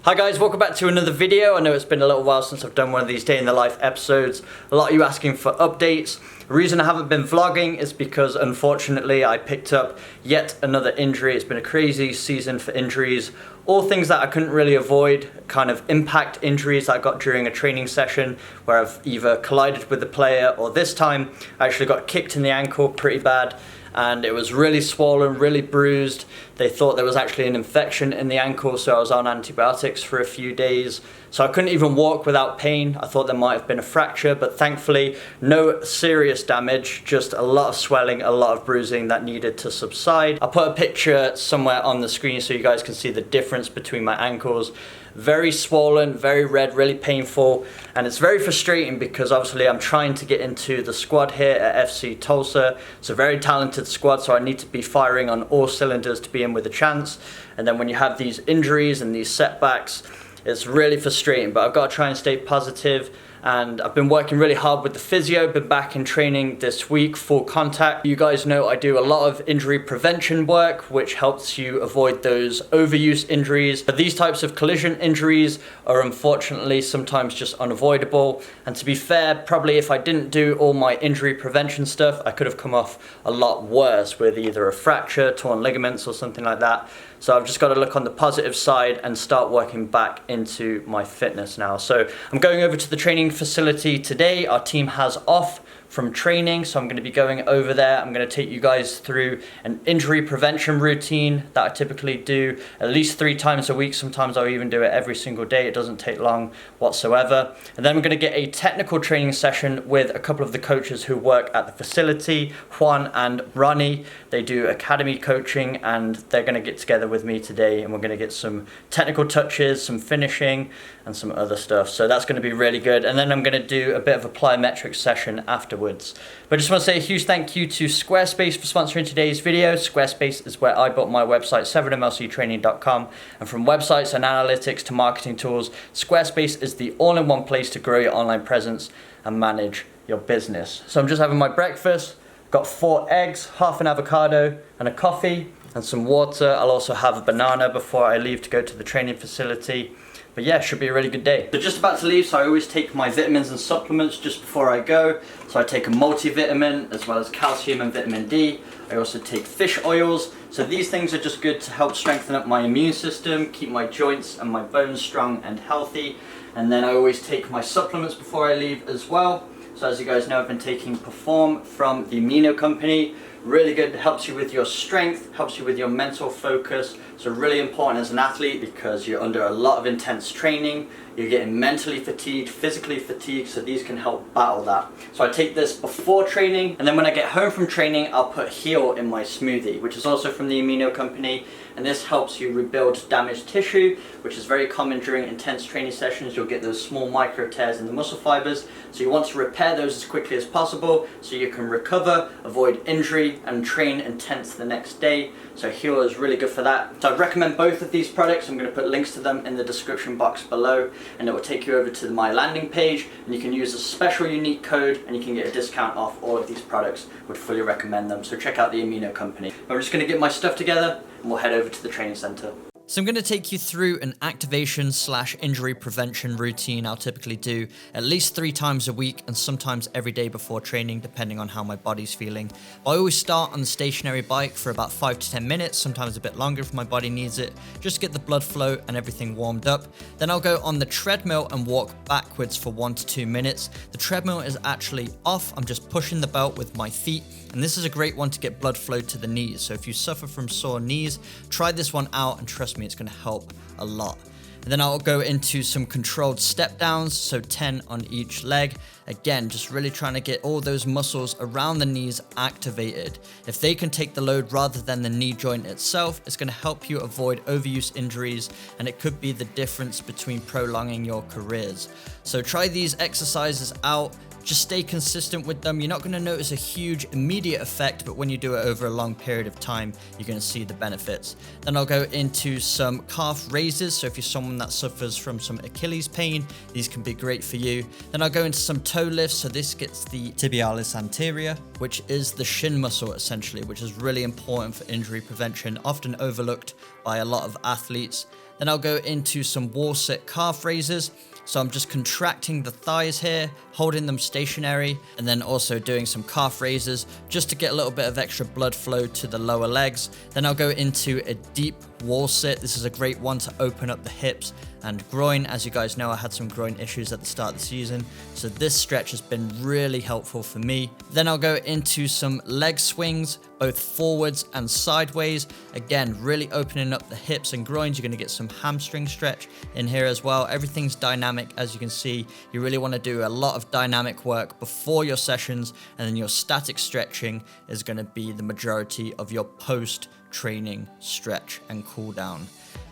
Hi guys, welcome back to another video. I know it's been a little while since I've done one of these day in the life episodes. A lot of you asking for updates. The reason I haven't been vlogging is because unfortunately I picked up yet another injury. It's been a crazy season for injuries. All things that I couldn't really avoid, kind of impact injuries that I got during a training session where I've either collided with the player or this time I actually got kicked in the ankle pretty bad. And it was really swollen, really bruised. They thought there was actually an infection in the ankle, so I was on antibiotics for a few days. So I couldn't even walk without pain. I thought there might have been a fracture, but thankfully no serious damage, just a lot of swelling, a lot of bruising that needed to subside. I'll put a picture somewhere on the screen so you guys can see the difference between my ankles. Very swollen, very red, really painful, and it's very frustrating because obviously I'm trying to get into the squad here at FC Tulsa. It's a very talented squad, so I need to be firing on all cylinders to be in with a chance. And then when you have these injuries and these setbacks, it's really frustrating, but I've got to try and stay positive. And I've been working really hard with the physio, been back in training this week, full contact. You guys know I do a lot of injury prevention work, which helps you avoid those overuse injuries. But these types of collision injuries are unfortunately sometimes just unavoidable. And to be fair, probably if I didn't do all my injury prevention stuff, I could have come off a lot worse with either a fracture, torn ligaments or something like that. So I've just got to look on the positive side and start working back into my fitness now. So I'm going over to the training facility today. Our team has off from training, so I'm going to be going over there. I'm going to take you guys through an injury prevention routine that I typically do at least 3 times a week. Sometimes I'll even do it every single day. It doesn't take long whatsoever. And then I'm going to get a technical training session with a couple of the coaches who work at the facility, Juan and Ronnie. They do academy coaching and they're going to get together with me today and we're going to get some technical touches, some finishing and some other stuff. So that's going to be really good. And then I'm going to do a bit of a plyometrics session afterwards. But I just want to say a huge thank you to Squarespace for sponsoring today's video. Squarespace is where I built my website, 7mlctraining.com. And from websites and analytics to marketing tools, Squarespace is the all-in-one place to grow your online presence and manage your business. So I'm just having my breakfast. Got 4 eggs, half an avocado and a coffee and some water. I'll also have a banana before I leave to go to the training facility. But yeah, should be a really good day. So just about to leave, so I always take my vitamins and supplements just before I go. So I take a multivitamin as well as calcium and vitamin D. I also take fish oils. So these things are just good to help strengthen up my immune system, keep my joints and my bones strong and healthy. And then I always take my supplements before I leave as well. So as you guys know, I've been taking Perform from the Amino company. Really good, helps you with your strength, helps you with your mental focus. So really important as an athlete because you're under a lot of intense training. You're getting mentally fatigued, physically fatigued, so these can help battle that. So I take this before training, and then when I get home from training, I'll put Heal in my smoothie, which is also from the Amino company. And this helps you rebuild damaged tissue, which is very common during intense training sessions. You'll get those small micro tears in the muscle fibers. So you want to repair those as quickly as possible so you can recover, avoid injury, and train intense the next day. So Heal is really good for that. So I'd recommend both of these products. I'm going to put links to them in the description box below, and it will take you over to my landing page, and you can use a special unique code and you can get a discount off all of these products. Would fully recommend them. So check out the Amino company. I'm just going to get my stuff together and we'll head over to the training center. So I'm going to take you through an activation/injury prevention routine I'll typically do at least 3 times a week and sometimes every day before training, depending on how my body's feeling. I always start on the stationary bike for about 5 to 10 minutes, sometimes a bit longer if my body needs it, just to get the blood flow and everything warmed up. Then I'll go on the treadmill and walk backwards for 1 to 2 minutes. The treadmill is actually off. I'm just pushing the belt with my feet. And this is a great one to get blood flow to the knees. So if you suffer from sore knees, try this one out and trust me, it's going to help a lot. And then I'll go into some controlled step downs, so 10 on each leg. Again, just really trying to get all those muscles around the knees activated. If they can take the load rather than the knee joint itself, it's going to help you avoid overuse injuries, and it could be the difference between prolonging your careers. So try these exercises out. Just stay consistent with them. You're not going to notice a huge immediate effect, but when you do it over a long period of time, you're going to see the benefits. Then I'll go into some calf raises. So if you're someone that suffers from some Achilles pain, these can be great for you. Then I'll go into some toe lifts. So this gets the tibialis anterior, which is the shin muscle essentially, which is really important for injury prevention, often overlooked by a lot of athletes. Then I'll go into some wall sit calf raises. So I'm just contracting the thighs here, holding them stationary, and then also doing some calf raises just to get a little bit of extra blood flow to the lower legs. Then I'll go into a deep wall sit. This is a great one to open up the hips and groin. As you guys know, I had some groin issues at the start of the season, so this stretch has been really helpful for me. Then I'll go into some leg swings, both forwards and sideways. Again, really opening up the hips and groins. You're going to get some hamstring stretch in here as well. Everything's dynamic, as you can see. You really want to do a lot of dynamic work before your sessions, and then your static stretching is going to be the majority of your post-training stretch and cool down.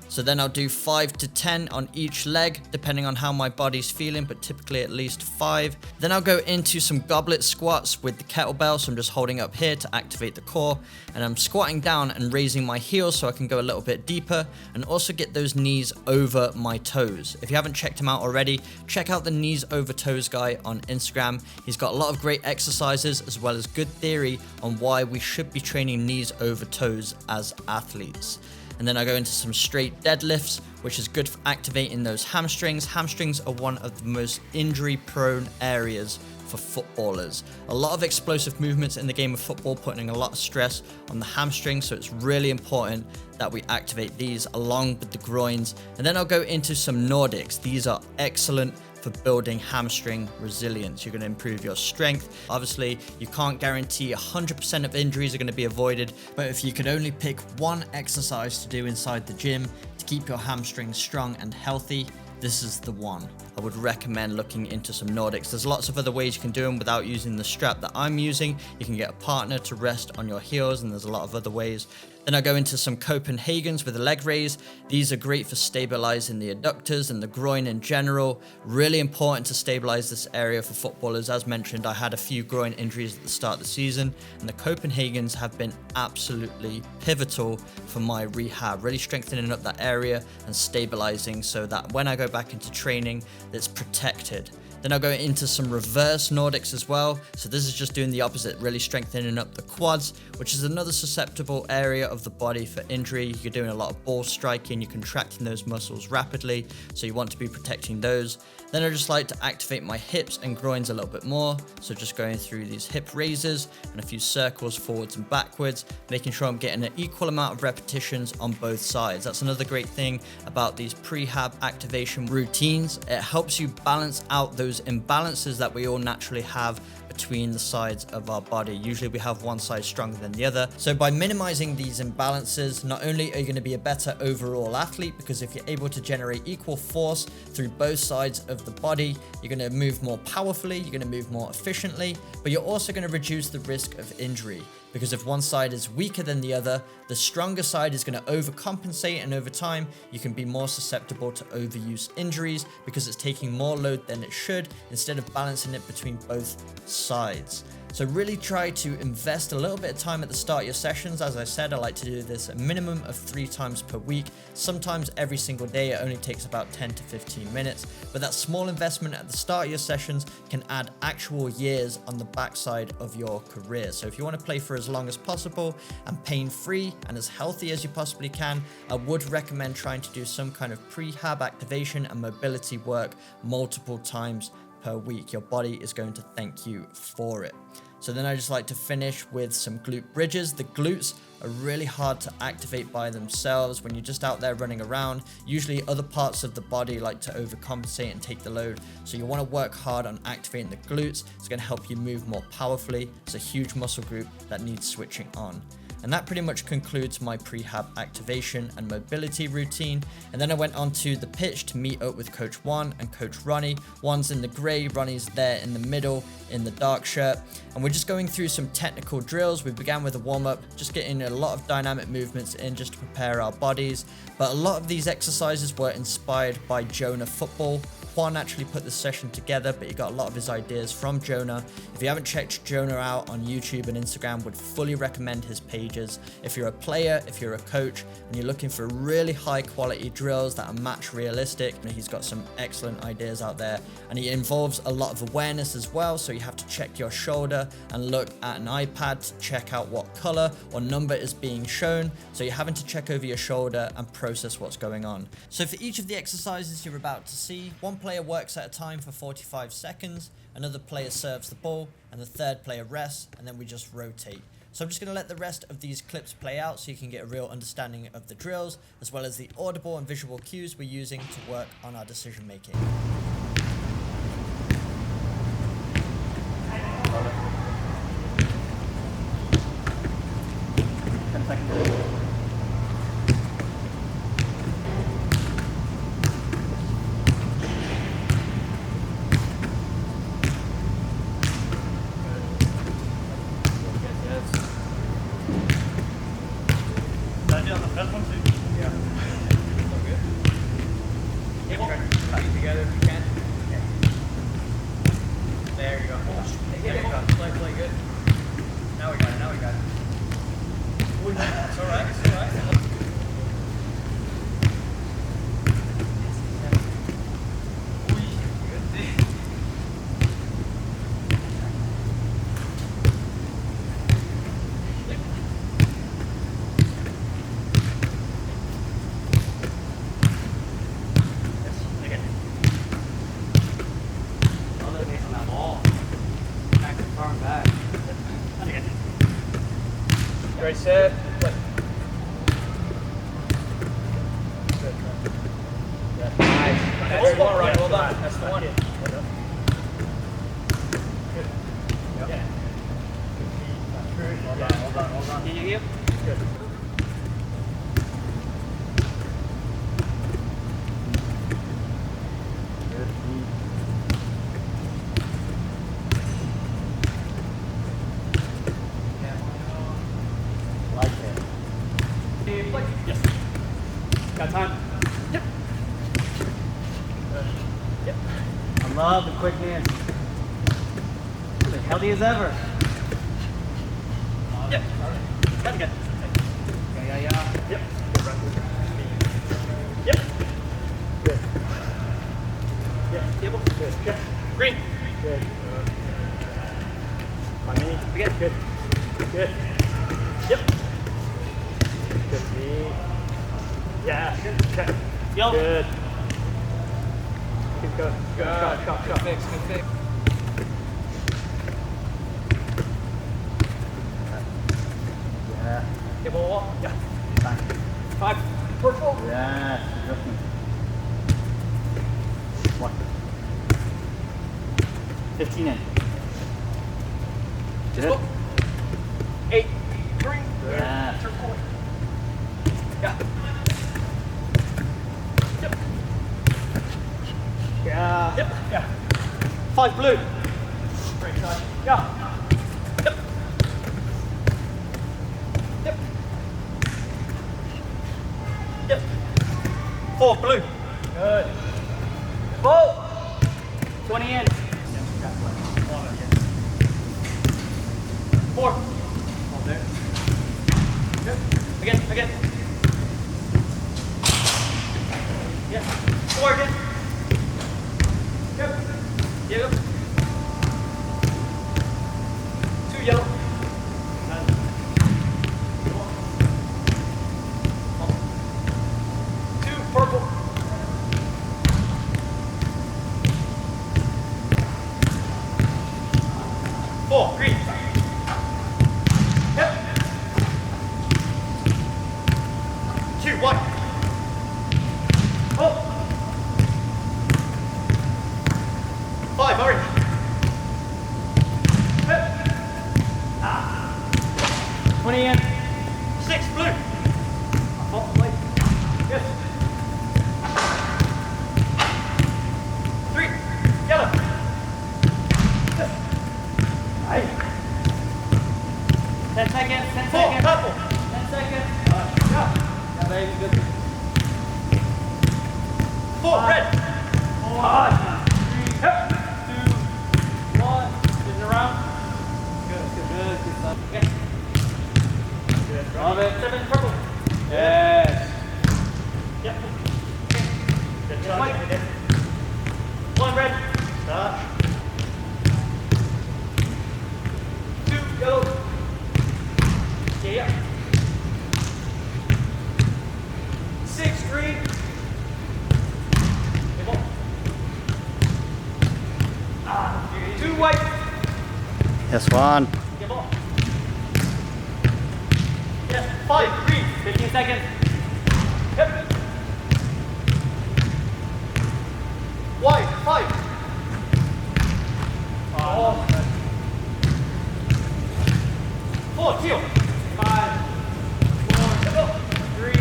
So then I'll do 5 to 10 on each leg, depending on how my body's feeling, but typically at least 5. Then I'll go into some goblet squats with the kettlebell. So I'm just holding up here to activate the core, and I'm squatting down and raising my heels so I can go a little bit deeper and also get those knees over my toes. If you haven't checked him out already, check out the knees over toes guy on Instagram. He's got a lot of great exercises as well as good theory on why we should be training knees over toes as athletes. And then I go into some straight deadlifts, which is good for activating those hamstrings. Hamstrings are one of the most injury-prone areas for footballers. A lot of explosive movements in the game of football, putting a lot of stress on the hamstrings, so it's really important that we activate these along with the groins. And then I'll go into some Nordics. These are excellent for building hamstring resilience. You're going to improve your strength. Obviously, you can't guarantee 100% of injuries are going to be avoided, but if you could only pick one exercise to do inside the gym to keep your hamstrings strong and healthy, this is the one. I would recommend looking into some Nordics. There's lots of other ways you can do them without using the strap that I'm using. You can get a partner to rest on your heels, and there's a lot of other ways. Then I go into some Copenhagens with a leg raise. These are great for stabilizing the adductors and the groin in general. Really important to stabilize this area for footballers. As mentioned, I had a few groin injuries at the start of the season, and the Copenhagens have been absolutely pivotal for my rehab, really strengthening up that area and stabilizing so that when I go back into training, it's protected. Then I'll go into some reverse Nordics as well. So this is just doing the opposite, really strengthening up the quads, which is another susceptible area of the body for injury. You're doing a lot of ball striking, you're contracting those muscles rapidly, so you want to be protecting those. Then I just like to activate my hips and groins a little bit more. So just going through these hip raises and a few circles forwards and backwards, making sure I'm getting an equal amount of repetitions on both sides. That's another great thing about these prehab activation routines. It helps you balance out those imbalances that we all naturally have between the sides of our body. Usually we have one side stronger than the other. So by minimizing these imbalances, not only are you going to be a better overall athlete, because if you're able to generate equal force through both sides of the body, you're going to move more powerfully, you're going to move more efficiently, but you're also going to reduce the risk of injury. Because if one side is weaker than the other, the stronger side is going to overcompensate, and over time, you can be more susceptible to overuse injuries because it's taking more load than it should instead of balancing it between both sides. So really try to invest a little bit of time at the start of your sessions. As I said, I like to do this a minimum of 3 times per week. Sometimes every single day. It only takes about 10 to 15 minutes. But that small investment at the start of your sessions can add actual years on the backside of your career. So if you want to play for as long as possible and pain-free and as healthy as you possibly can, I would recommend trying to do some kind of prehab activation and mobility work multiple times per week. Your body is going to thank you for it. So then I just like to finish with some glute bridges. The glutes are really hard to activate by themselves when you're just out there running around. Usually other parts of the body like to overcompensate and take the load. So you want to work hard on activating the glutes. It's going to help you move more powerfully. It's a huge muscle group that needs switching on. And that pretty much concludes my prehab activation and mobility routine. And then I went onto the pitch to meet up with Coach Juan and Coach Ronnie. Juan's in the gray, Ronnie's there in the middle in the dark shirt. And we're just going through some technical drills. We began with a warm-up, just getting a lot of dynamic movements in just to prepare our bodies. But a lot of these exercises were inspired by Jonah football. Juan actually put this session together, but he got a lot of his ideas from Jonah. If you haven't checked Jonah out on YouTube and Instagram, would fully recommend his pages. If you're a player, if you're a coach, and you're looking for really high quality drills that are match realistic, he's got some excellent ideas out there. And he involves a lot of awareness as well, so you have to check your shoulder and look at an iPad to check out what color or number is being shown. So you're having to check over your shoulder and process what's going on. So for each of the exercises you're about to see, one player works at a time for 45 seconds, another player serves the ball, and the third player rests, and then we just rotate. So I'm just going to let the rest of these clips play out so you can get a real understanding of the drills, as well as the audible and visual cues we're using to work on our decision making. 10 seconds. Together if you can. Okay. There you go. There you go. Play good. Now we got it. Now we got it. It's all right. It's all right. Ready, set, play. Good. Yeah. Nice. That's the one, right? Well done. That's the one. Good. Yep. Yeah. Hold on, hold on. Can you hear? Good. Yes. Got time? Yep. Yep. I love the quick hands. As healthy as ever. Yep. Got it, good. Yeah. Yep. Yep. Good. Yeah. Table. Good. Good. Green. Good. On me. Again. Good. Good. Yep. Good knee. Yeah. Okay. Yellow. Good. Keep going. Good. Shot. Good fix. Good fix. Yeah. Table wall. Yeah. Back. 5. Purple. Yes. Adjustment. 1. 15 in. Good. 8. 3. Yeah. Turn forward. Yeah. Yep. Yeah. Yep. Yeah. 5 blue. Great side. Yeah. Yep. Yep. Yep. 4 blue. Good. Ball. 20 in. 4. Hold there. Good. Again. Yeah. 4 again. Yep. Yellow. 2 yellow. 2 purple. 4 green. Yep. 2 white. Oh. 5 orange. Yep. 20 in. 6 blue. Oh, wait. Yes. 3 yellow. Yes. Nice. 10 seconds. 10 4 seconds. purple. 10 seconds. Yeah. Yeah, baby. Good. 4 red. 4. 1, 3, 2, 1. Spin around. Good stuff. Okay. Good. Love it. 7 purple. Yes. Yep. Good job. White. 1 red. Stop. 2 yellow. Yeah. 6 green. Ah, 2 white. Yes, Juan. Get ball. Yes, 5 green. 15 seconds. Yep. White, 5. Oh. 4, teal. 5, 4, 3,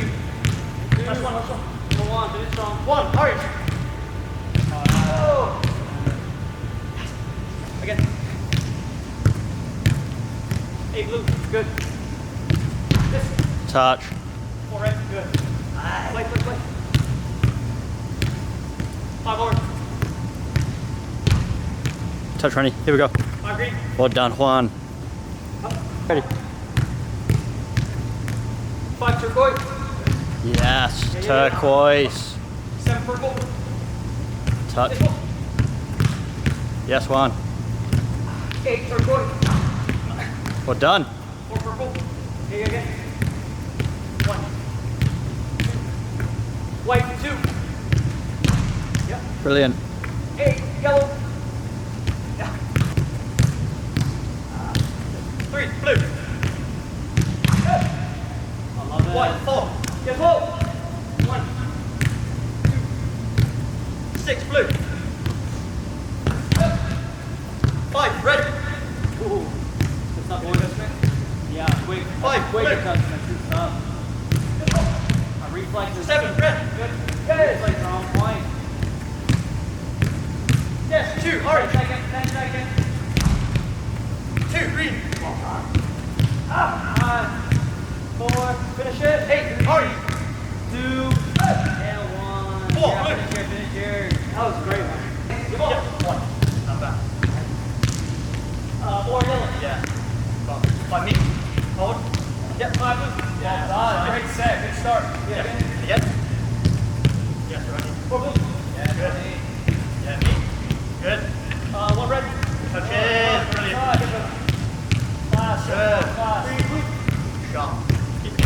2, last one. Go on, finish strong. 1, orange. Oh. Again. 8 blue, good. This. Touch. 4 red, good. Play. 5 orange. Touch, Rennie. Here we go. 5 green. Well done, Juan. Ready. 5 turquoise. Yes, turquoise. 7 purple. Touch. Yes, Juan. 8 turquoise. Well done. 4 purple. Here again. 1, 2. White, 2. Yep. Brilliant. 8 yellow. Yeah. 3 blue. Good. I love it. 1, 4. Yes, 4. 1, 2. 6 blue. 5 red. Ooh. Good stuff, boys. Yeah, quick. 5 quick adjustment. Good stuff. My reflexes. 7 red. Good. Yes. Reflexes are on point. Yes, 2 orange. 10 seconds. 2 green. 4, finish it. 8 orange. 2 and 1. 4 yeah, finish here. That was a great one. Give up. 1. Not bad. 4 yellow. Yeah. 5 me. Hold. Yep. 5 blue. Yeah. Great set. Good start. Yeah. Yep. Yes, ready. 4 blue. Yeah. Good. Yeah, me. Good. 1 red. Touch it. Brilliant. Flash. Good. Flash. 3 blue. Shot. Keep it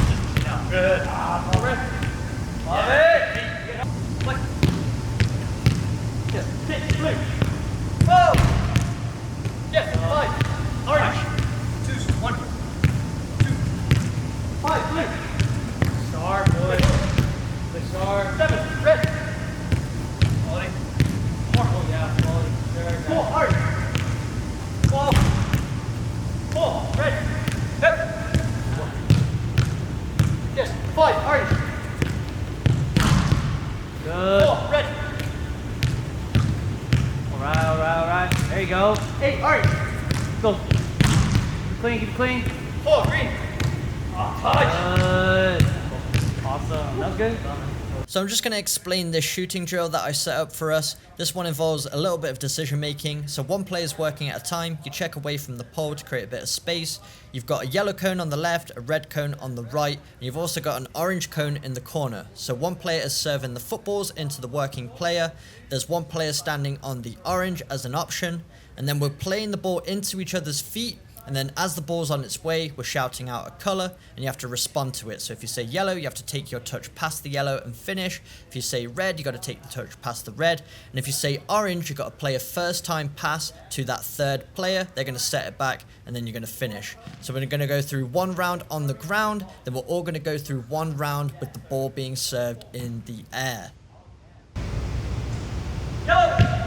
now. Good. 1 red. Love it. Flick. Yes. 6 blue. Oh. Yes. 5. Orange. 2. 1. 2. 5 blue. Star, boy. The star. 7 red. Quality. More. Oh yeah, quality. Very good. 4 orange. 4 red. Yep. Yes. 5 orange. Good. 4 red. Alright. There you go. 8 orange. Go. Keep clean. 4 green. Oh, touch. Good. Awesome. That was good. So I'm just going to explain this shooting drill that I set up for us. This one involves a little bit of decision making. So one player is working at a time. You check away from the pole to create a bit of space. You've got a yellow cone on the left, a red cone on the right, and you've also got an orange cone in the corner. So one player is serving the footballs into the working player. There's one player standing on the orange as an option, and then we're playing the ball into each other's feet. And then as the ball's on its way, we're shouting out a colour and you have to respond to it. So if you say yellow, you have to take your touch past the yellow and finish. If you say red, you got to take the touch past the red. And if you say orange, you got to play a first time pass to that third player. They're going to set it back and then you're going to finish. So we're going to go through one round on the ground. Then we're all going to go through one round with the ball being served in the air. Yellow.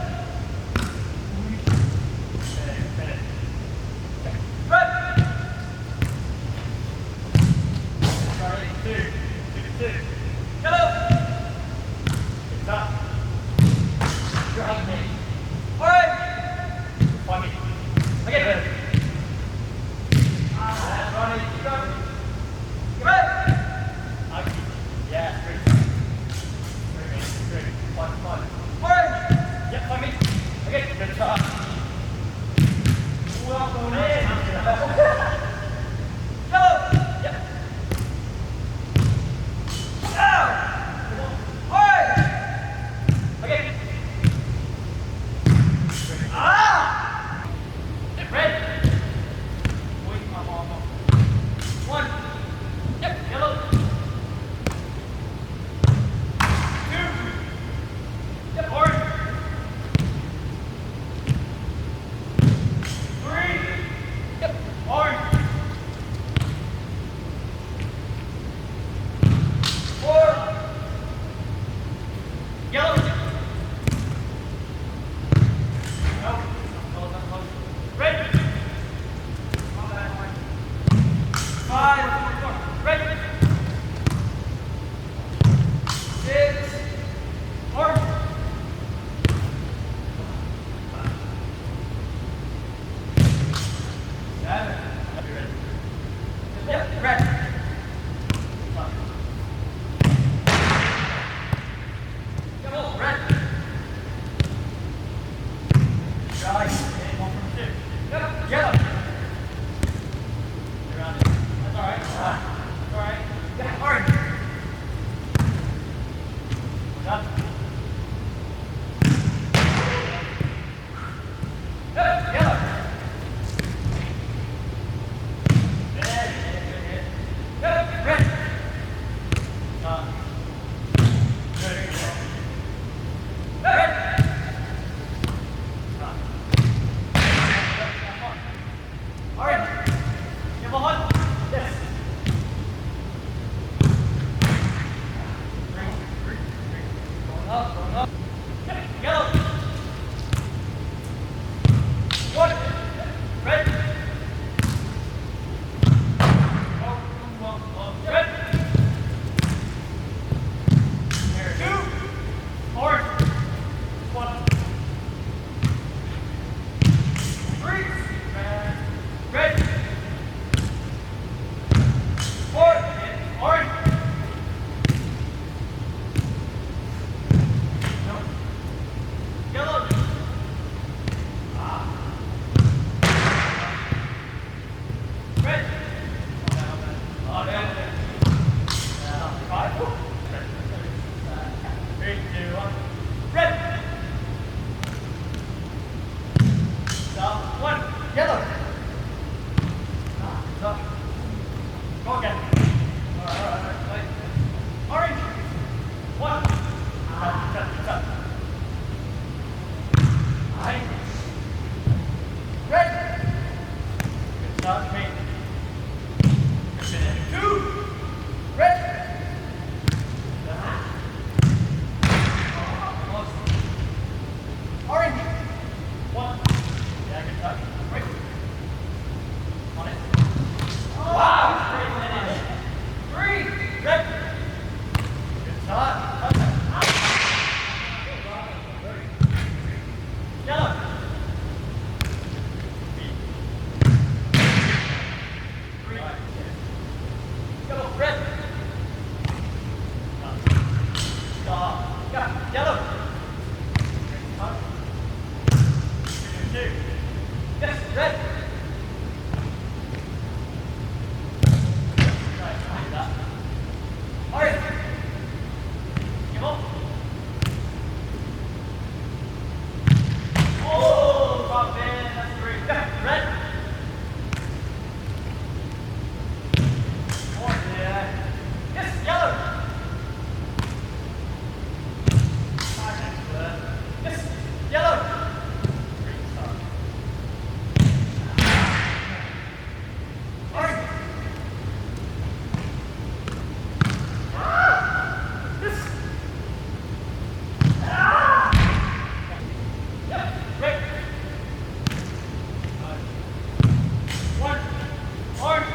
Yellow. One. Red. Red. Two. Orange. One. Three. Red. Four. Orange. Yellow. Red. Oh, down. 5. 3, 2, 1. Red. Stop. 1. Yellow. Stop. Go again. Alright. Wait. Orange. 1. Cut. Red. Good start, me. 2. Red. Orange. 1. Yeah, good touch. Right. On it. Wow. 3. Red. Good start. Yellow. Yellow, red. Stop. Got yellow. Two. Yes, red. Right, that. Orange. Come on. Oh, drop in. That's 3. Yeah, red. Yeah. Yes, yellow. Yes, yellow. Orange. Yes. Yep, red. 1. Orange.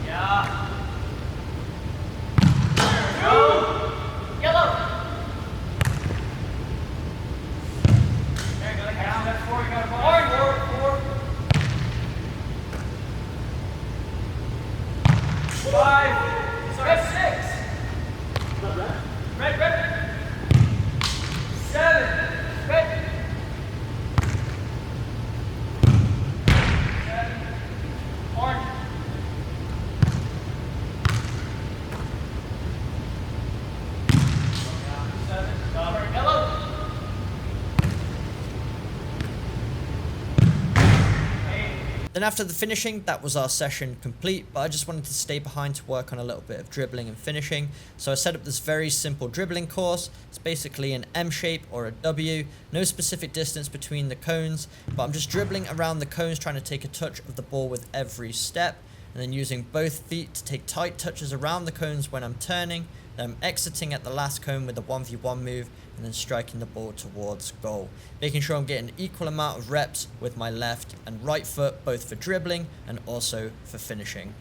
Yeah. 2. Yellow. There you go. That's 4. You got a orange. 4. 5. Sorry, 6. Red. 7. Red. 7. Orange. 7. Yellow. 8. Then after the finishing, that was our session complete, but I just wanted to stay behind to work on a little bit of dribbling and finishing. So I set up this very simple dribbling course. It's basically an M shape or a W, no specific distance between the cones, but I'm just dribbling around the cones trying to take a touch of the ball with every step, and then using both feet to take tight touches around the cones when I'm turning. Then I'm exiting at the last cone with a 1v1 move, and then striking the ball towards goal. Making sure I'm getting an equal amount of reps with my left and right foot, both for dribbling and also for finishing.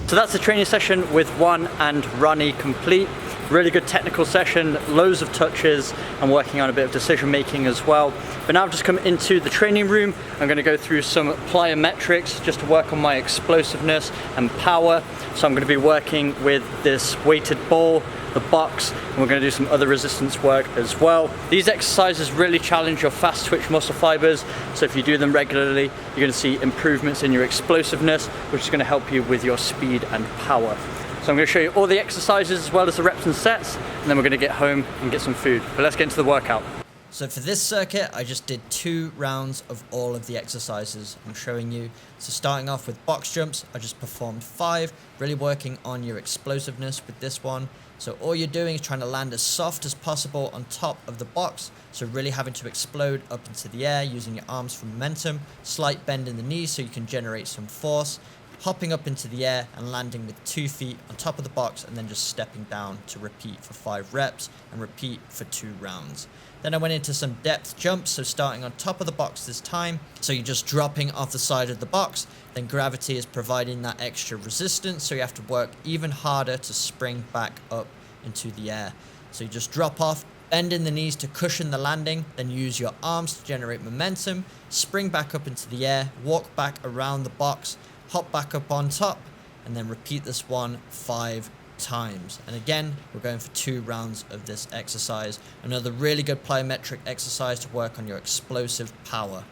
So that's the training session with Juan and Ronnie complete. Really good technical session, loads of touches, and working on a bit of decision making as well. But now I've just come into the training room. I'm going to go through some plyometrics just to work on my explosiveness and power. So I'm going to be working with this weighted ball, the box, and we're going to do some other resistance work as well. These exercises really challenge your fast twitch muscle fibers, so if you do them regularly, you're going to see improvements in your explosiveness, which is going to help you with your speed and power. So I'm going to show you all the exercises as well as the reps and sets, and then we're going to get home and get some food. But let's get into the workout. So for this circuit, I just did 2 rounds of all of the exercises I'm showing you. So starting off with box jumps, I just performed 5, really working on your explosiveness with this one. So all you're doing is trying to land as soft as possible on top of the box. So really having to explode up into the air, using your arms for momentum, slight bend in the knees so you can generate some force, hopping up into the air and landing with 2 feet on top of the box, and then just stepping down to repeat for 5 reps and repeat for 2 rounds. Then I went into some depth jumps, so starting on top of the box this time. So you're just dropping off the side of the box, then gravity is providing that extra resistance, so you have to work even harder to spring back up into the air. So you just drop off, bend in the knees to cushion the landing, then use your arms to generate momentum, spring back up into the air, walk back around the box, hop back up on top, and then repeat this one 5 times. And again, we're going for 2 rounds of this exercise. Another really good plyometric exercise to work on your explosive power.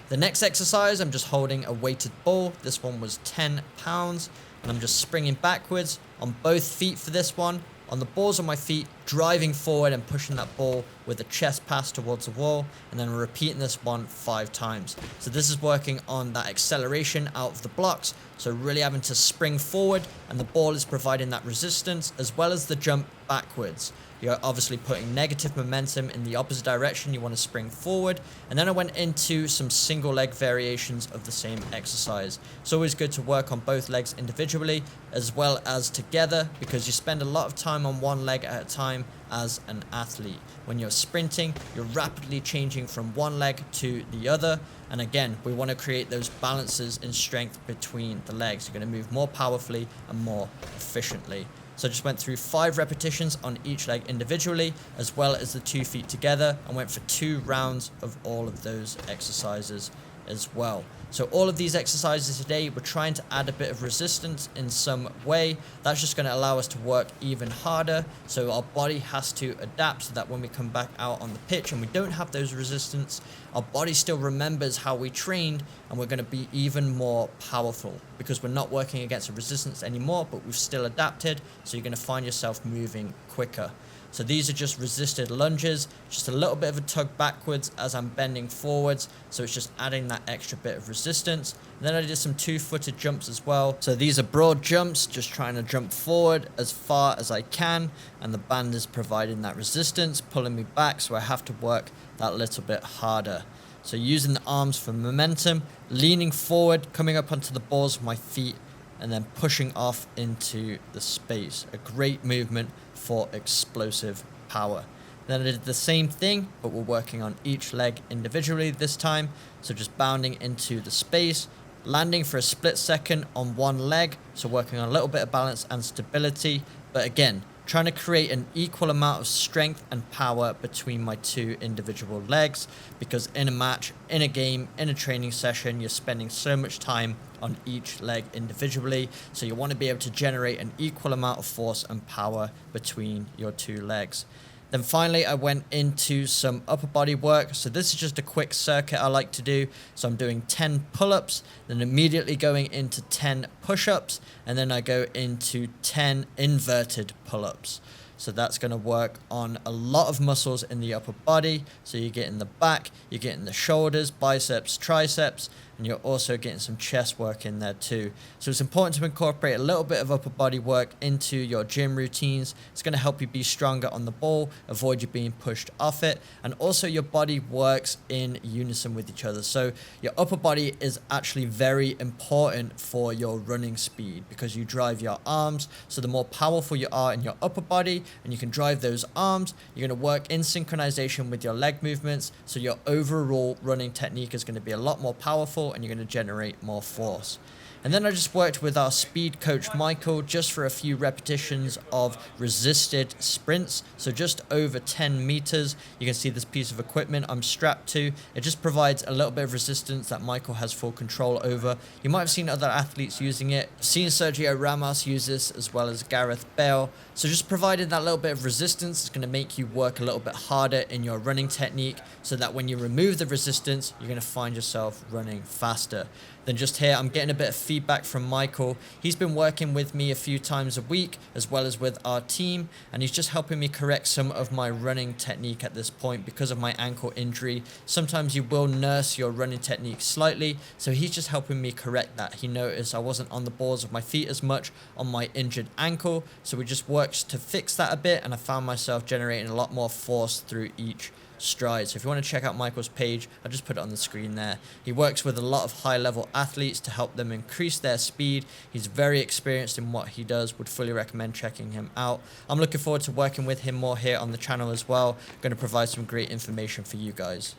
The next exercise, I'm just holding a weighted ball. This one was 10 pounds, and I'm just springing backwards on both feet for this one. On the balls on my feet, driving forward and pushing that ball with a chest pass towards the wall, and then repeating this one 5 times. So this is working on that acceleration out of the blocks, so really having to spring forward, and the ball is providing that resistance as well as the jump backwards. You're obviously putting negative momentum in the opposite direction. You want to spring forward. And then I went into some single leg variations of the same exercise. It's always good to work on both legs individually as well as together, because you spend a lot of time on one leg at a time as an athlete. When you're sprinting, you're rapidly changing from one leg to the other. And again, we want to create those balances in strength between the legs. You're going to move more powerfully and more efficiently. So I just went through 5 repetitions on each leg individually, as well as the 2 feet together, and went for 2 rounds of all of those exercises as well. So all of these exercises today, we're trying to add a bit of resistance in some way. That's just going to allow us to work even harder. So our body has to adapt so that when we come back out on the pitch and we don't have those resistance, our body still remembers how we trained, and we're going to be even more powerful because we're not working against a resistance anymore, but we've still adapted. So you're going to find yourself moving quicker. So these are just resisted lunges, just a little bit of a tug backwards as I'm bending forwards. So it's just adding that extra bit of resistance. And then I did some 2-footed jumps as well. So these are broad jumps, just trying to jump forward as far as I can. And the band is providing that resistance, pulling me back. So I have to work that little bit harder. So using the arms for momentum, leaning forward, coming up onto the balls of my feet, and then pushing off into the space. A great movement for explosive power. Then I did the same thing, but we're working on each leg individually this time. So just bounding into the space, landing for a split second on one leg. So working on a little bit of balance and stability. But again, trying to create an equal amount of strength and power between my 2 individual legs, because in a match, in a game, in a training session, you're spending so much time on each leg individually. So you want to be able to generate an equal amount of force and power between your 2 legs. Then finally, I went into some upper body work. So this is just a quick circuit I like to do. So I'm doing 10 pull-ups, then immediately going into 10 push-ups, and then I go into 10 inverted pull-ups. So that's going to work on a lot of muscles in the upper body. So you get in the back, you get in the shoulders, biceps, triceps, and you're also getting some chest work in there too. So it's important to incorporate a little bit of upper body work into your gym routines. It's going to help you be stronger on the ball, avoid you being pushed off it, and also your body works in unison with each other. So your upper body is actually very important for your running speed because you drive your arms. So the more powerful you are in your upper body and you can drive those arms, you're going to work in synchronization with your leg movements. So your overall running technique is going to be a lot more powerful and you're going to generate more force. And then I just worked with our speed coach Michael just for a few repetitions of resisted sprints. So just over 10 meters. You can see this piece of equipment I'm strapped to. It just provides a little bit of resistance that Michael has full control over. You might have seen other athletes using it. I've seen Sergio Ramos use this as well as Gareth Bale. So just providing that little bit of resistance is going to make you work a little bit harder in your running technique, so that when you remove the resistance, you're going to find yourself running faster. Then just here, I'm getting a bit of feedback from Michael. He's been working with me a few times a week, as well as with our team, and he's just helping me correct some of my running technique at this point because of my ankle injury. Sometimes you will nurse your running technique slightly, so he's just helping me correct that. He noticed I wasn't on the balls of my feet as much on my injured ankle, so we just worked to fix that a bit, and I found myself generating a lot more force through each stride. So if you want to check out Michael's page, I'll just put it on the screen there. He works with a lot of high-level athletes to help them increase their speed. He's very experienced in what he does. Would fully recommend checking him out. I'm looking forward to working with him more here on the channel as well. Going to provide some great information for you guys.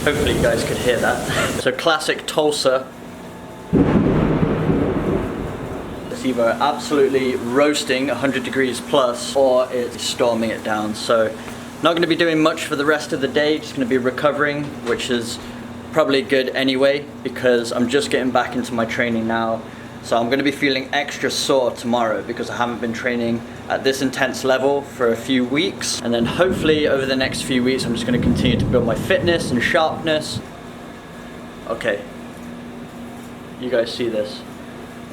Hopefully you guys could hear that. So classic Tulsa. It's either absolutely roasting 100 degrees plus or it's storming it down. So not going to be doing much for the rest of the day, just going to be recovering, which is probably good anyway because I'm just getting back into my training now. So I'm going to be feeling extra sore tomorrow because I haven't been training at this intense level for a few weeks. And then hopefully over the next few weeks, I'm just going to continue to build my fitness and sharpness. Okay, you guys see this?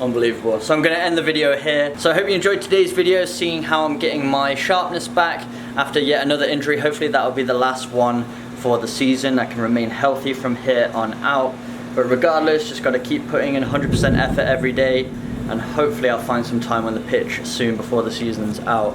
Unbelievable. So I'm going to end the video here. So I hope you enjoyed today's video, seeing how I'm getting my sharpness back after yet another injury. Hopefully that will be the last one for the season. I can remain healthy from here on out. But regardless, just got to keep putting in 100% effort every day, and hopefully I'll find some time on the pitch soon before the season's out.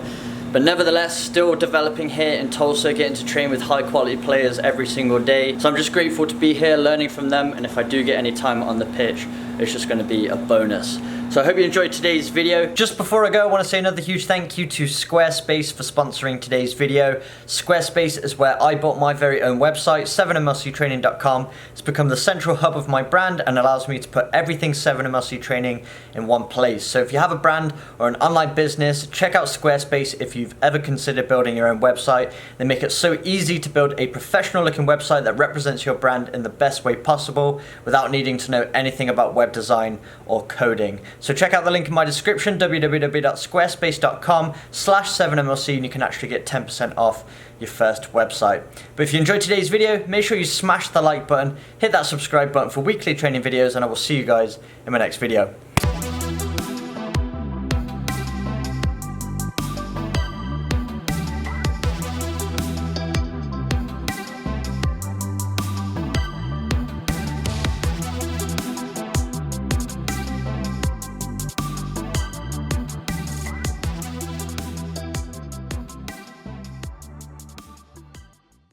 But nevertheless, still developing here in Tulsa, getting to train with high quality players every single day. So I'm just grateful to be here learning from them, and if I do get any time on the pitch, it's just going to be a bonus. So I hope you enjoyed today's video. Just before I go, I want to say another huge thank you to Squarespace for sponsoring today's video. Squarespace is where I built my very own website, 7mlctraining.com. It's become the central hub of my brand and allows me to put everything 7mlc training in one place. So if you have a brand or an online business, check out Squarespace if you've ever considered building your own website. They make it so easy to build a professional looking website that represents your brand in the best way possible without needing to know anything about web design or coding. So check out the link in my description, www.squarespace.com/7mlc, and you can actually get 10% off your first website. But if you enjoyed today's video, make sure you smash the like button, hit that subscribe button for weekly training videos, and I will see you guys in my next video.